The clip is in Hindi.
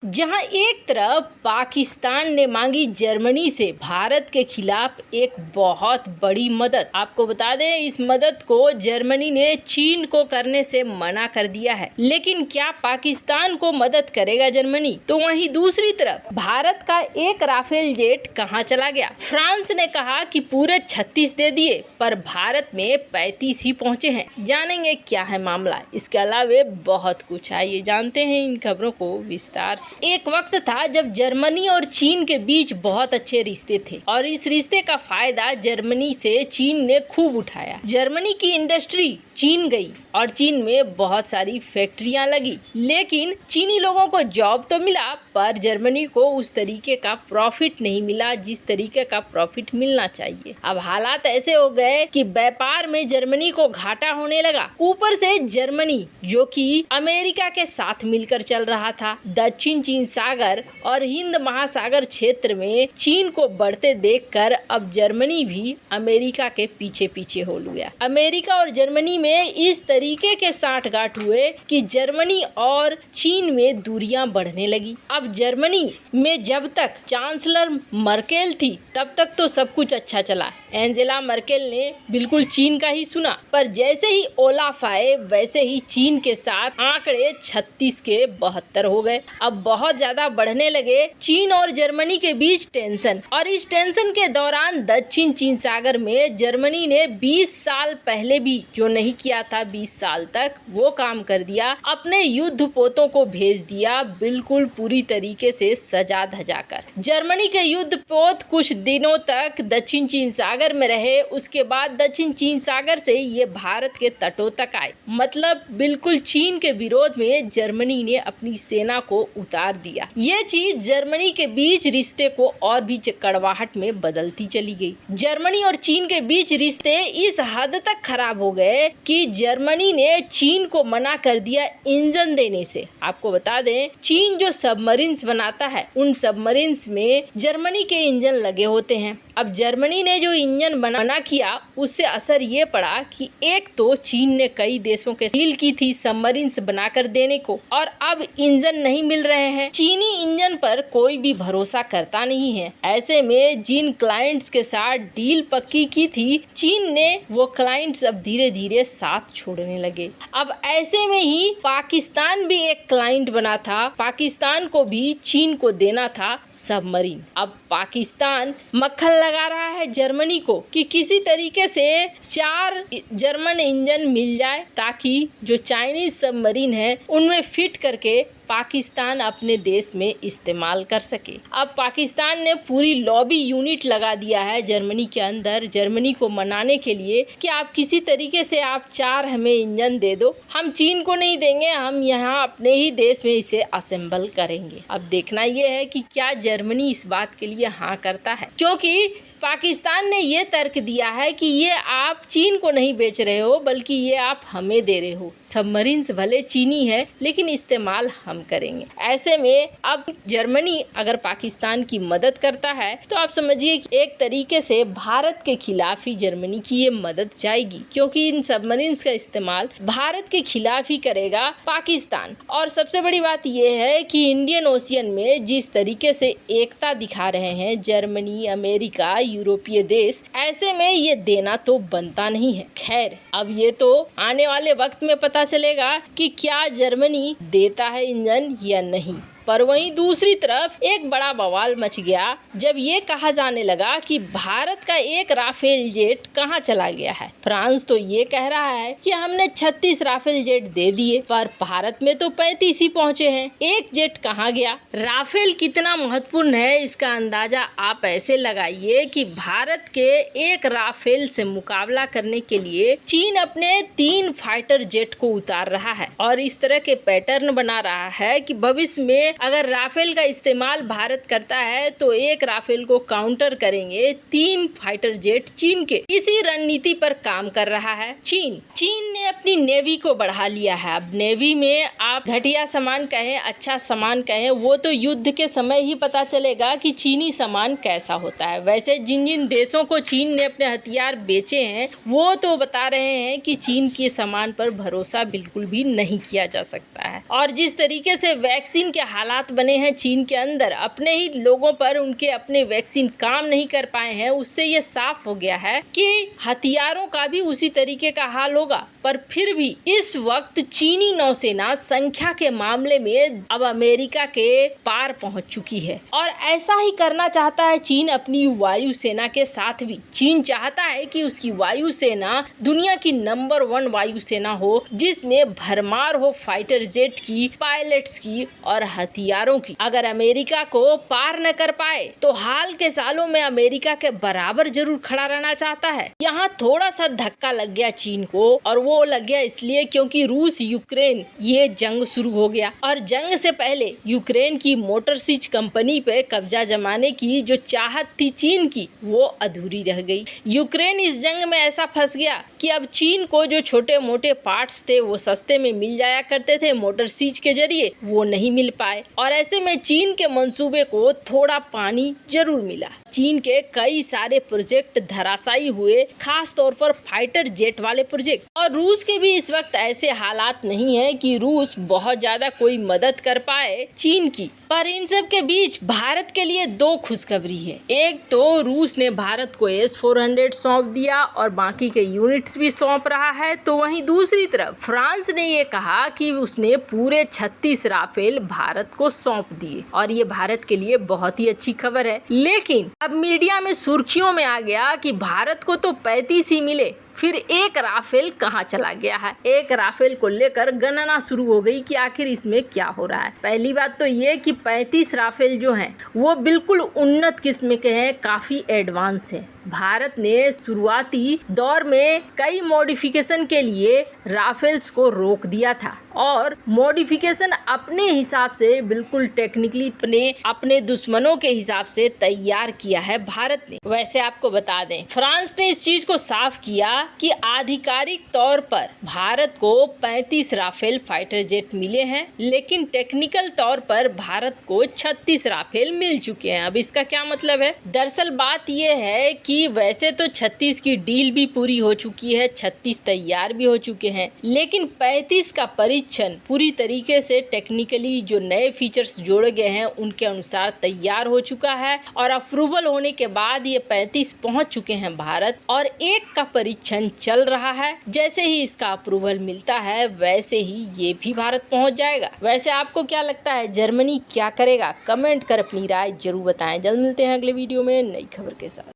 जहां एक तरफ पाकिस्तान ने मांगी जर्मनी से भारत के खिलाफ एक बहुत बड़ी मदद। आपको बता दें, इस मदद को जर्मनी ने चीन को करने से मना कर दिया है। लेकिन क्या पाकिस्तान को मदद करेगा जर्मनी? तो वहीं दूसरी तरफ भारत का एक राफेल जेट कहां चला गया? फ्रांस ने कहा कि पूरे 36 दे दिए, पर भारत में 35 ही पहुंचे हैं। जानेंगे क्या है मामला। इसके अलावा बहुत कुछ। आइए जानते हैं इन खबरों को विस्तार से। एक वक्त था जब जर्मनी और चीन के बीच बहुत अच्छे रिश्ते थे और इस रिश्ते का फायदा जर्मनी से चीन ने खूब उठाया। जर्मनी की इंडस्ट्री चीन गई और चीन में बहुत सारी फैक्ट्रियां लगी, लेकिन चीनी लोगों को जॉब तो मिला, पर जर्मनी को उस तरीके का प्रॉफिट नहीं मिला जिस तरीके का प्रॉफिट मिलना चाहिए। अब हालात ऐसे हो गए कि व्यापार में जर्मनी को घाटा होने लगा। ऊपर से जर्मनी, जो कि अमेरिका के साथ मिलकर चल रहा था, दक्षिण चीन सागर और हिंद महासागर क्षेत्र में चीन को बढ़ते देखकर अब जर्मनी भी अमेरिका के पीछे पीछे हो गया। अमेरिका और जर्मनी में इस तरीके के साठगांठ हुए कि जर्मनी और चीन में दूरियां बढ़ने लगी। अब जर्मनी में जब तक चांसलर मर्केल थी तब तक तो सब कुछ अच्छा चला। एंजेला मर्केल ने बिल्कुल चीन का ही सुना, पर जैसे ही ओलाफ आए वैसे ही चीन के साथ आंकड़े 36 के 72 हो गए। अब बहुत ज्यादा बढ़ने लगे चीन और जर्मनी के बीच टेंशन, और इस टेंशन के दौरान दक्षिण चीन सागर में जर्मनी ने 20 साल पहले भी जो नहीं किया था, 20 साल तक वो काम कर दिया। अपने युद्ध पोतों को भेज दिया, बिल्कुल पूरी तरीके से सजा धजा कर। जर्मनी के युद्ध पोत कुछ दिनों तक दक्षिण चीन सागर में रहे। उसके बाद दक्षिण चीन सागर से ये भारत के तटों तक आए। मतलब बिल्कुल चीन के विरोध में जर्मनी ने अपनी सेना को उतार दिया। ये चीज जर्मनी के बीच रिश्ते को और भी कड़वाहट में बदलती चली गई। जर्मनी और चीन के बीच रिश्ते इस हद तक खराब हो गए कि जर्मनी ने चीन को मना कर दिया इंजन देने से। आपको बता दें, चीन जो सबमरीन्स बनाता है, उन सबमरीन्स में जर्मनी के इंजन लगे होते हैं। अब जर्मनी ने जो इंजन मना किया, उससे असर ये पड़ा कि एक तो चीन ने कई देशों के डील की थी सबमरीन्स बनाकर देने को, और अब इंजन नहीं मिल रहे हैं। चीनी इंजन पर कोई भी भरोसा करता नहीं है। ऐसे में जिन क्लाइंट्स के साथ डील पक्की की थी, चीन ने वो क्लाइंट्स अब धीरे धीरे साथ छोड़ने लगे। अब ऐसे में ही पाकिस्तान भी एक क्लाइंट बना था। पाकिस्तान को भी चीन को देना था सबमरीन। अब पाकिस्तान मक्खन लगा रहा है जर्मनी को कि किसी तरीके से 4 जर्मन इंजन मिल जाए, ताकि जो चाइनीज सबमरीन है उनमें फिट करके पाकिस्तान अपने देश में इस्तेमाल कर सके। अब पाकिस्तान ने पूरी लॉबी यूनिट लगा दिया है जर्मनी के अंदर, जर्मनी को मनाने के लिए कि आप किसी तरीके से आप 4 हमें इंजन दे दो, हम चीन को नहीं देंगे, हम यहाँ अपने ही देश में इसे असेंबल करेंगे। अब देखना यह है कि क्या जर्मनी इस बात के लिए हाँ करता है, क्योंकि पाकिस्तान ने ये तर्क दिया है कि ये आप चीन को नहीं बेच रहे हो, बल्कि ये आप हमें दे रहे हो। सबमरीन्स भले चीनी है, लेकिन इस्तेमाल हम करेंगे। ऐसे में अब जर्मनी अगर पाकिस्तान की मदद करता है तो आप समझिए कि एक तरीके से भारत के खिलाफ ही जर्मनी की ये मदद जाएगी, क्योंकि इन सबमरीन्स का इस्तेमाल भारत के खिलाफ ही करेगा पाकिस्तान। और सबसे बड़ी बात यह है कि इंडियन ओशियन में जिस तरीके से एकता दिखा रहे हैं जर्मनी, अमेरिका, यूरोपीय देश, ऐसे में ये देना तो बनता नहीं है। खैर, अब ये तो आने वाले वक्त में पता चलेगा कि क्या जर्मनी देता है इंजन या नहीं। पर वहीं दूसरी तरफ एक बड़ा बवाल मच गया जब ये कहा जाने लगा कि भारत का एक राफेल जेट कहां चला गया है। फ्रांस तो ये कह रहा है कि हमने 36 राफेल जेट दे दिए, पर भारत में तो 35 ही पहुंचे हैं। एक जेट कहां गया? राफेल कितना महत्वपूर्ण है इसका अंदाजा आप ऐसे लगाइए कि भारत के एक राफेल से मुकाबला करने के लिए चीन अपने 3 फाइटर जेट को उतार रहा है, और इस तरह के पैटर्न बना रहा है कि भविष्य में अगर राफेल का इस्तेमाल भारत करता है तो एक राफेल को काउंटर करेंगे 3 फाइटर जेट चीन के। इसी रणनीति पर काम कर रहा है चीन ने अपनी नेवी को बढ़ा लिया है। अब नेवी में आप घटिया सामान कहें, अच्छा सामान कहें, वो तो युद्ध के समय ही पता चलेगा कि चीनी सामान कैसा होता है। वैसे जिन जिन देशों को चीन ने अपने हथियार बेचे हैं, वो तो बता रहे हैं कि चीन के सामान पर भरोसा बिल्कुल भी नहीं किया जा सकता है। और जिस तरीके से वैक्सीन के हालात बने हैं चीन के अंदर, अपने ही लोगों पर उनके अपने वैक्सीन काम नहीं कर पाए हैं, उससे ये साफ हो गया है कि हथियारों का भी उसी तरीके का हाल होगा। पर फिर भी इस वक्त चीनी नौसेना संख्या के मामले में अब अमेरिका के पार पहुंच चुकी है और ऐसा ही करना चाहता है चीन अपनी वायुसेना के साथ भी। चीन चाहता है कि उसकी वायुसेना दुनिया की नंबर 1 वायुसेना हो, जिसमें भरमार हो फाइटर जेट की, पायलट्स की और हथियारों की। अगर अमेरिका को पार न कर पाए तो हाल के सालों में अमेरिका के बराबर जरूर खड़ा रहना चाहता है। यहाँ थोड़ा सा धक्का लग गया चीन को, और वो लग गया इसलिए क्योंकि रूस यूक्रेन ये जंग शुरू हो गया और जंग से पहले यूक्रेन की मोटर सीच कंपनी पे कब्जा जमाने की जो चाहत थी चीन की, वो अधूरी रह गई। यूक्रेन इस जंग में ऐसा फंस गया कि अब चीन को जो छोटे मोटे पार्ट्स थे वो सस्ते में मिल जाया करते थे मोटर सीच के जरिए, वो नहीं मिल पाए और ऐसे में चीन के मंसूबे को थोड़ा पानी जरूर मिला। चीन के कई सारे प्रोजेक्ट धराशायी हुए, खास तौर पर फाइटर जेट वाले प्रोजेक्ट। और रूस के भी इस वक्त ऐसे हालात नहीं है कि रूस बहुत ज्यादा कोई मदद कर पाए चीन की। पर इन सब के बीच भारत के लिए 2 खुशखबरी है। एक तो रूस ने भारत को S-400 सौंप दिया और बाकी के यूनिट्स भी सौंप रहा है, तो वहीं दूसरी तरफ फ्रांस ने ये कहा कि उसने पूरे 36 राफेल भारत को सौंप दिए और ये भारत के लिए बहुत ही अच्छी खबर है। लेकिन अब मीडिया में सुर्खियों में आ गया कि भारत को तो 35 ही मिले, फिर एक राफेल कहाँ चला गया है। एक राफेल को लेकर गणना शुरू हो गई कि आखिर इसमें क्या हो रहा है। पहली बात तो ये कि 35 राफेल जो हैं वो बिल्कुल उन्नत किस्म के हैं, काफी एडवांस है। भारत ने शुरुआती दौर में कई मॉडिफिकेशन के लिए राफेल्स को रोक दिया था और मॉडिफिकेशन अपने हिसाब से बिल्कुल टेक्निकली अपने दुश्मनों के हिसाब से तैयार किया है भारत ने। वैसे आपको बता दें, फ्रांस ने इस चीज को साफ किया कि आधिकारिक तौर पर भारत को 35 राफेल फाइटर जेट मिले हैं, लेकिन टेक्निकल तौर पर भारत को 36 राफेल मिल चुके हैं। अब इसका क्या मतलब है? दरअसल बात यह है कि वैसे तो 36 की डील भी पूरी हो चुकी है, 36 तैयार भी हो चुके हैं, लेकिन 35 का परीक्षण पूरी तरीके से टेक्निकली जो नए फीचर्स जोड़े गए हैं उनके अनुसार तैयार हो चुका है और अप्रूवल होने के बाद ये 35 पहुंच चुके हैं भारत और एक का परीक्षण चल रहा है। जैसे ही इसका अप्रूवल मिलता है वैसे ही ये भी भारत पहुंच जाएगा। वैसे आपको क्या लगता है, जर्मनी क्या करेगा? कमेंट कर अपनी राय जरूर बताएं। जल्द मिलते हैं अगले वीडियो में नई खबर के साथ।